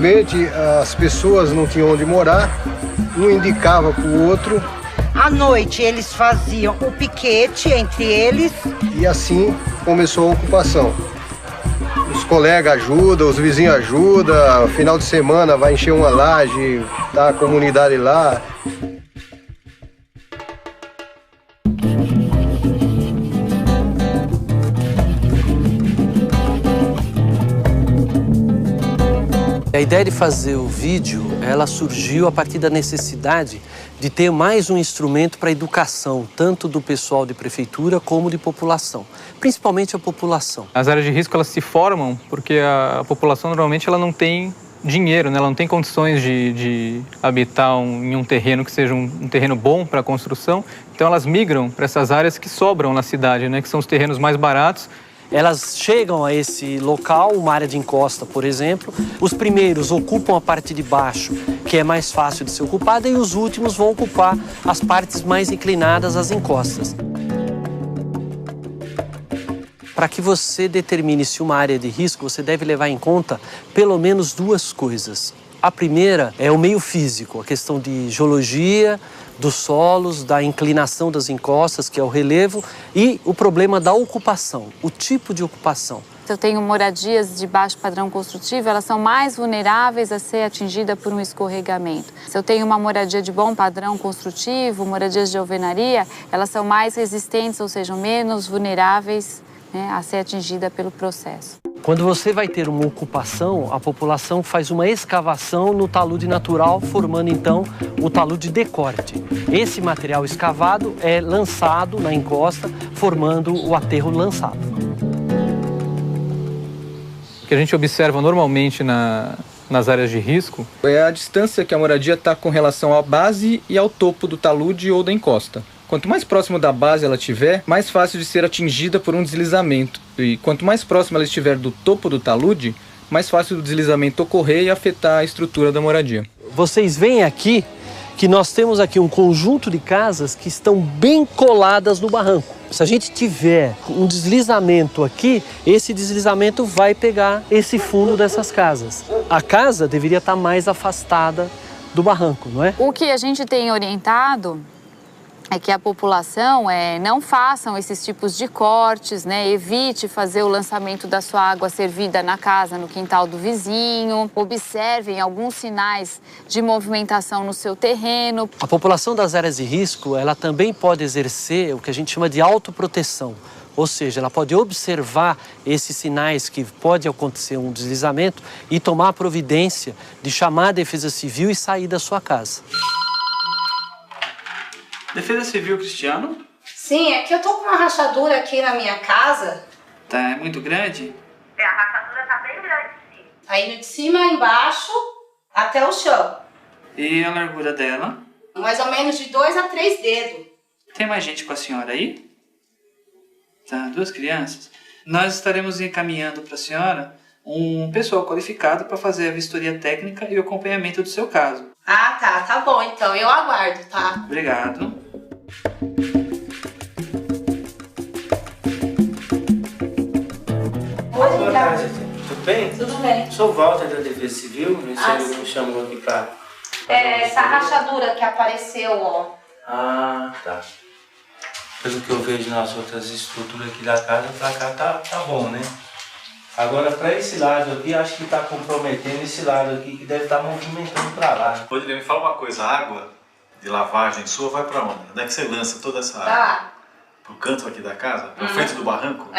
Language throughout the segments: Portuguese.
Infelizmente, as pessoas não tinham onde morar, um indicava para o outro. À noite eles faziam o piquete entre eles. E assim começou a ocupação. Os colegas ajudam, os vizinhos ajudam, final de semana vai encher uma laje, tá a comunidade lá. A ideia de fazer o vídeo, ela surgiu a partir da necessidade de ter mais um instrumento para a educação, tanto do pessoal de prefeitura como de população, principalmente a população. As áreas de risco, elas se formam porque a população normalmente ela não tem dinheiro, né? Ela não tem condições de habitar em um terreno que seja um terreno bom para a construção, então elas migram para essas áreas que sobram na cidade, né? Que são os terrenos mais baratos. Elas chegam a esse local, uma área de encosta, por exemplo. Os primeiros ocupam a parte de baixo, que é mais fácil de ser ocupada, e os últimos vão ocupar as partes mais inclinadas, as encostas. Para que você determine se uma área é de risco, você deve levar em conta pelo menos duas coisas. A primeira é o meio físico, a questão de geologia, dos solos, da inclinação das encostas, que é o relevo, e o problema da ocupação, o tipo de ocupação. Se eu tenho moradias de baixo padrão construtivo, elas são mais vulneráveis a ser atingidas por um escorregamento. Se eu tenho uma moradia de bom padrão construtivo, moradias de alvenaria, elas são mais resistentes, ou seja, menos vulneráveis, né, a ser atingida pelo processo. Quando você vai ter uma ocupação, a população faz uma escavação no talude natural, formando então o talude de corte. Esse material escavado é lançado na encosta, formando o aterro lançado. O que a gente observa normalmente nas áreas de risco é a distância que a moradia está com relação à base e ao topo do talude ou da encosta. Quanto mais próximo da base ela estiver, mais fácil de ser atingida por um deslizamento. E quanto mais próximo ela estiver do topo do talude, mais fácil do deslizamento ocorrer e afetar a estrutura da moradia. Vocês veem aqui que nós temos aqui um conjunto de casas que estão bem coladas no barranco. Se a gente tiver um deslizamento aqui, esse deslizamento vai pegar esse fundo dessas casas. A casa deveria estar mais afastada do barranco, não é? O que a gente tem orientado é que a população não façam esses tipos de cortes, né? Evite fazer o lançamento da sua água servida na casa, no quintal do vizinho. Observem alguns sinais de movimentação no seu terreno. A população das áreas de risco, ela também pode exercer o que a gente chama de autoproteção. Ou seja, ela pode observar esses sinais que pode acontecer um deslizamento e tomar a providência de chamar a Defesa Civil e sair da sua casa. Defesa Civil, Cristiano? Sim, é que eu tô com uma rachadura aqui na minha casa. Tá, é muito grande? A rachadura tá bem grande, sim. Tá indo de cima a embaixo até o chão. E a largura dela? Mais ou menos de 2 a 3 dedos. Tem mais gente com a senhora aí? Tá, 2 crianças. Nós estaremos encaminhando para a senhora um pessoal qualificado para fazer a vistoria técnica e o acompanhamento do seu caso. Ah, tá bom, então eu aguardo, tá? Obrigado. Boa tarde, tudo bem? Tudo bem. Sou Walter da Defesa Civil, você me chamou aqui pra... Essa rachadura que apareceu, ó. Ah, tá. Pelo que eu vejo nas outras estruturas aqui da casa, pra cá tá bom, né? Agora, para esse lado aqui, acho que está comprometendo esse lado aqui, que deve estar movimentando para lá. Rodrigo, me fala uma coisa, a água de lavagem sua vai para onde? Onde é que você lança toda essa água? Tá. Pro canto aqui da casa? Pra frente do barranco?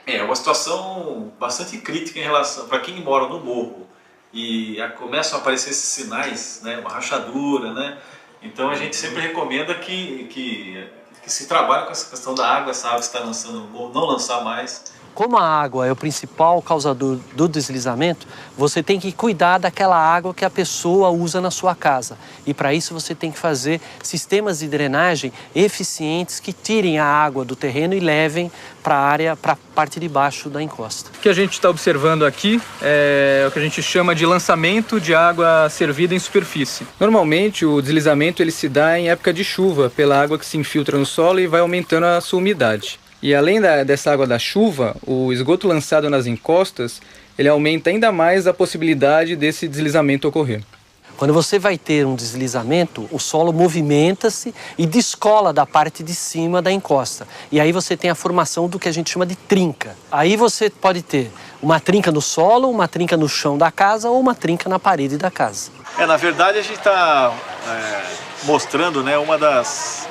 É uma situação bastante crítica em relação, para quem mora no morro. E começam a aparecer esses sinais, né? Uma rachadura, né? Então a gente sempre recomenda que se trabalhe com essa questão da água, essa água que está lançando no morro, não lançar mais. Como a água é o principal causador do deslizamento, você tem que cuidar daquela água que a pessoa usa na sua casa. E para isso você tem que fazer sistemas de drenagem eficientes que tirem a água do terreno e levem para a área, para a parte de baixo da encosta. O que a gente está observando aqui é o que a gente chama de lançamento de água servida em superfície. Normalmente o deslizamento ele se dá em época de chuva, pela água que se infiltra no solo e vai aumentando a sua umidade. E além dessa água da chuva, o esgoto lançado nas encostas, ele aumenta ainda mais a possibilidade desse deslizamento ocorrer. Quando você vai ter um deslizamento, o solo movimenta-se e descola da parte de cima da encosta. E aí você tem a formação do que a gente chama de trinca. Aí você pode ter uma trinca no solo, uma trinca no chão da casa ou uma trinca na parede da casa. Na verdade, a gente está mostrando, né, uma das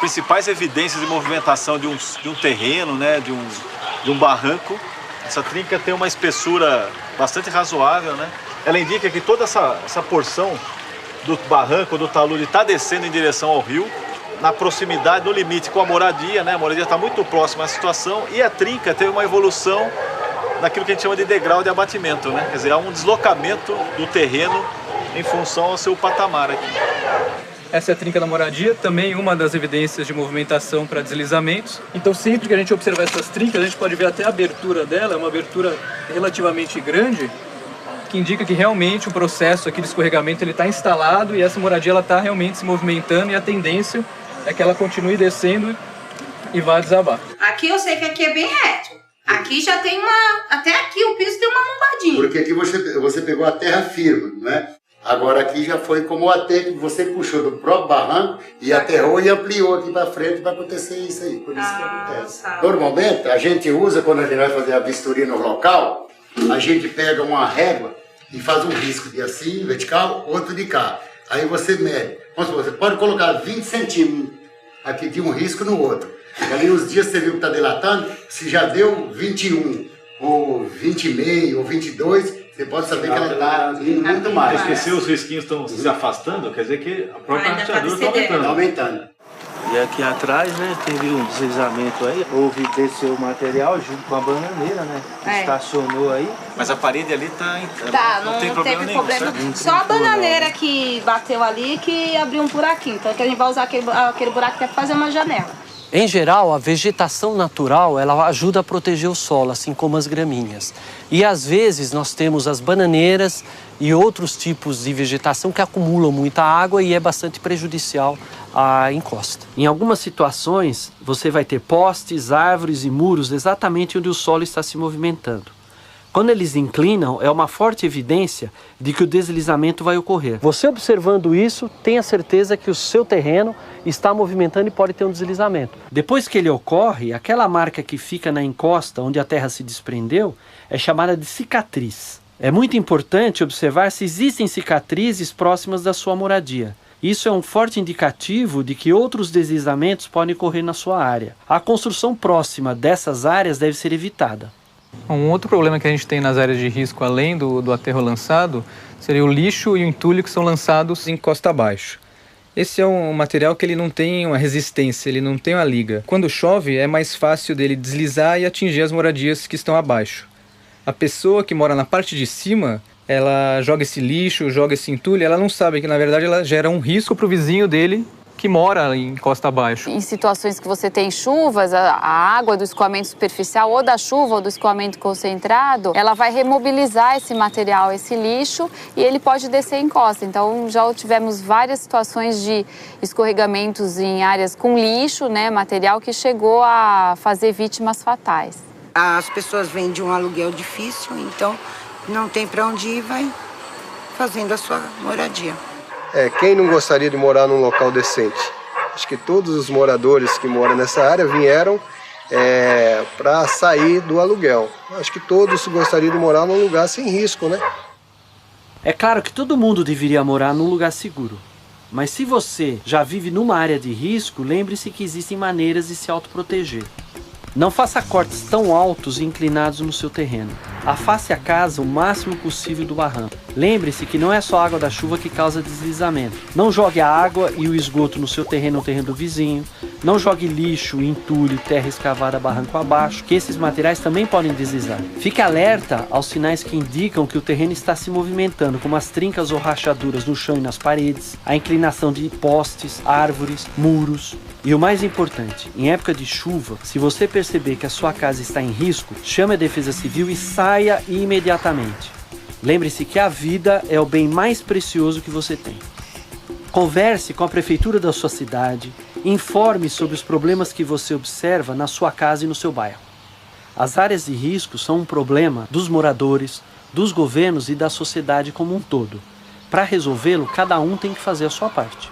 principais evidências de movimentação de um terreno, né, de um barranco. Essa trinca tem uma espessura bastante razoável, né? Ela indica que toda essa porção do barranco, do talude, está descendo em direção ao rio, na proximidade, no limite com a moradia, né? A moradia está muito próxima à situação e a trinca teve uma evolução daquilo que a gente chama de degrau de abatimento, né? Quer dizer, há um deslocamento do terreno em função ao seu patamar aqui. Essa é a trinca da moradia, também uma das evidências de movimentação para deslizamentos. Então, sempre que a gente observar essas trincas, a gente pode ver até a abertura dela, é uma abertura relativamente grande, que indica que realmente o processo aqui de escorregamento está instalado e essa moradia está realmente se movimentando e a tendência é que ela continue descendo e vá desabar. Aqui eu sei que aqui é bem reto. Aqui já tem até aqui o piso tem uma lombadinha. Porque aqui você pegou a terra firme, não é? Agora aqui já foi como até que você puxou do próprio barranco e aterrou e ampliou aqui para frente para acontecer isso aí. Por isso que acontece. Tá. Normalmente a gente usa, quando a gente vai fazer a vistoria no local, a gente pega uma régua e faz um risco de assim, vertical, outro de cá. Aí você mede. Você pode colocar 20 centímetros aqui de um risco no outro. E ali os dias você viu que está dilatando, se já deu 21, ou 20,5, ou 22, você pode saber que ela está indo muito mais. Porque se os risquinhos estão se afastando, quer dizer que a própria rachadura está aumentando. E aqui atrás, né, teve um deslizamento aí, houve desceu o material junto com a bananeira, né, estacionou aí. Mas a parede ali não tem problema nenhum. Só a bananeira que bateu ali que abriu um buraquinho, então que a gente vai usar aquele buraco para fazer uma janela. Em geral, a vegetação natural ela ajuda a proteger o solo, assim como as gramíneas. E às vezes nós temos as bananeiras e outros tipos de vegetação que acumulam muita água e é bastante prejudicial à encosta. Em algumas situações, você vai ter postes, árvores e muros exatamente onde o solo está se movimentando. Quando eles inclinam, é uma forte evidência de que o deslizamento vai ocorrer. Você observando isso, tenha certeza que o seu terreno está movimentando e pode ter um deslizamento. Depois que ele ocorre, aquela marca que fica na encosta, onde a terra se desprendeu, é chamada de cicatriz. É muito importante observar se existem cicatrizes próximas da sua moradia. Isso é um forte indicativo de que outros deslizamentos podem ocorrer na sua área. A construção próxima dessas áreas deve ser evitada. Um outro problema que a gente tem nas áreas de risco, além do aterro lançado, seria o lixo e o entulho que são lançados em costa abaixo. Esse é um material que ele não tem uma resistência, ele não tem uma liga. Quando chove, é mais fácil dele deslizar e atingir as moradias que estão abaixo. A pessoa que mora na parte de cima, ela joga esse lixo, joga esse entulho, ela não sabe que, na verdade, ela gera um risco para o vizinho dele que mora em costa abaixo. Em situações que você tem chuvas, a água do escoamento superficial ou da chuva ou do escoamento concentrado, ela vai remobilizar esse material, esse lixo, e ele pode descer em costa. Então, já tivemos várias situações de escorregamentos em áreas com lixo, né, material que chegou a fazer vítimas fatais. As pessoas vêm de um aluguel difícil, então não tem para onde ir, vai fazendo a sua moradia. Quem não gostaria de morar num local decente? Acho que todos os moradores que moram nessa área vieram para sair do aluguel. Acho que todos gostariam de morar num lugar sem risco, né? É claro que todo mundo deveria morar num lugar seguro. Mas se você já vive numa área de risco, lembre-se que existem maneiras de se autoproteger. Não faça cortes tão altos e inclinados no seu terreno. Afaste a casa o máximo possível do barranco. Lembre-se que não é só a água da chuva que causa deslizamento. Não jogue a água e o esgoto no seu terreno ou terreno do vizinho. Não jogue lixo, entulho, terra escavada barranco abaixo, que esses materiais também podem deslizar. Fique alerta aos sinais que indicam que o terreno está se movimentando, como as trincas ou rachaduras no chão e nas paredes, a inclinação de postes, árvores, muros. E o mais importante, em época de chuva, se você perceber que a sua casa está em risco, chame a Defesa Civil e saia imediatamente. Lembre-se que a vida é o bem mais precioso que você tem. Converse com a prefeitura da sua cidade, informe sobre os problemas que você observa na sua casa e no seu bairro. As áreas de risco são um problema dos moradores, dos governos e da sociedade como um todo. Para resolvê-lo, cada um tem que fazer a sua parte.